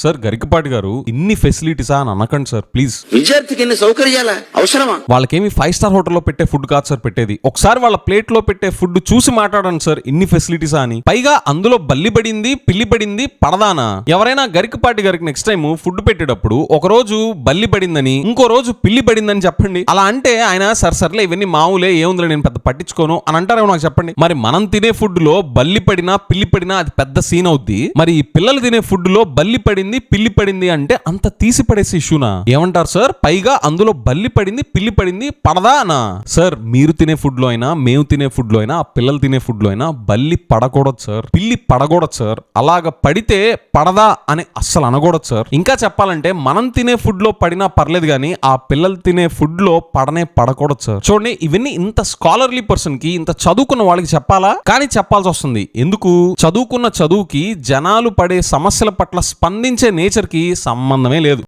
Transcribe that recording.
Sir Garikapati గారు ఇన్ని ఫెసిలిటీసా అని అనకండి సార్ ప్లీజ్. విద్యార్థికి ఎన్ని సౌకర్యాలా అవసరమా? వాళ్ళకేమి 5 స్టార్ హోటల్లో పెట్టే ఫుడ్ కాదు సార్ పెట్టేది. ఒకసారి వాళ్ళ ప్లేట్ లో పెట్టే ఫుడ్ చూసి మాట్లాడండి సార్ ఇన్ని ఫెసిలిటీసా అని. పైగా అందులో బల్లి పడింది పిల్లి పడింది పడదానా? ఎవరైనా గరికపాటి గారికి నెక్స్ట్ టైం ఫుడ్ పెట్టేటప్పుడు ఒక రోజు బల్లి పడిందని ఇంకో రోజు పిల్లి పడిందని చెప్పండి. అలా అంటే ఆయన సర్లే ఇవన్నీ మామూలే ఏముందిలే నేను పెద్ద పట్టించుకోను అని అంటారేమో నాకు చెప్పండి. మరి మనం తినే ఫుడ్ లో బల్లి పడినా పిల్లి పడినా అది పెద్ద సీన్ అవుద్ది. మరి ఈ పిల్లలు తినే ఫుడ్ లో బల్లి పడింది పిల్లి పడింది అంటే అంత తీసి పడేసి ఇష్యూనా? ఏమంటారు సార్? పైగా అందులో బల్లి పడింది పిల్లి పడింది పడదానా? సార్ మీరు తినే ఫుడ్ లో అయినా మేము తినే ఫుడ్ లో అయినా ఆ పిల్లలు తినే ఫుడ్ లో అయినా బల్లి పడకూడదు సార్, పిల్లి పడకూడదు సార్. అలాగ పడితే పడదా అని అస్సలు అనకూడదు సార్. ఇంకా చెప్పాలంటే మనం తినే ఫుడ్ లో పడినా పర్లేదు కానీ ఆ పిల్లలు తినే ఫుడ్ లో పడకూడదు సార్. చూడండి ఇవన్నీ ఇంత స్కాలర్లీ పర్సన్ కి ఇంత చదువుకున్న వాళ్ళకి చెప్పాలా? కానీ చెప్పాల్సి వస్తుంది. ఎందుకు? చదువుకున్న చదువుకి జనాలు పడే సమస్యల పట్ల స్పందించే నేచర్ కి సంబంధమే లేదు.